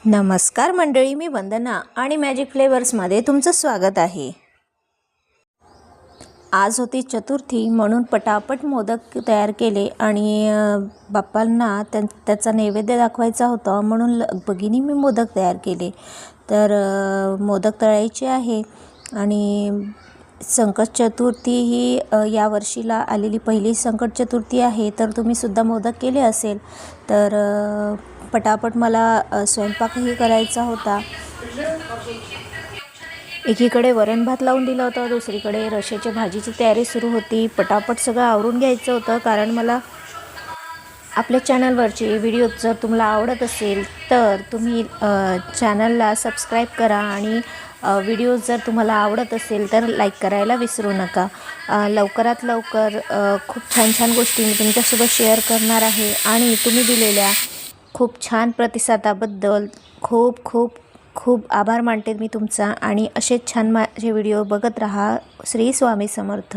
नमस्कार मंडळी, मी वंदना आणि मॅजिक फ्लेवर्समध्ये तुमचं स्वागत आहे। आज होती चतुर्थी म्हणून पटापट मोदक तयार केले आणि बाप्पांना त्याचा नैवेद्य दाखवायचा होता म्हणून लगबगीने मी मोदक तयार केले। तर मोदक तळायचे आहे आणि संकट चतुर्थी ही या वर्षीला आलेली पहिली संकट चतुर्थी आहे। तर तुम्ही सुद्धा मोदक केले असेल तर पटापट मला स्वयंपाकही करायचा होता। एकीकडे वरण भात लावून दिला होता, दुसरीकडे रश्याच्या भाजीची तयारी सुरू होती। पटापट सगळं आवरून घ्यायचं होतं कारण मला आपल्या चॅनलवरचे व्हिडिओ जर तुम्हाला आवडत असेल तर तुम्ही चॅनलला सबस्क्राईब करा आणि व्हिडिओ जर तुम्हाला आवडत असेल तर लाईक करायला विसरू नका। लवकरात लवकर खूप छान छान गोष्टी मी तुमच्यासोबत शेअर करणार आहे आणि तुम्ही दिलेल्या खूप छान प्रतिसादाबद्दल खूप खूप खूप आभार मानते मी तुमचा। आणि असेच छान माझे व्हिडिओ बघत राहा। श्री स्वामी समर्थ।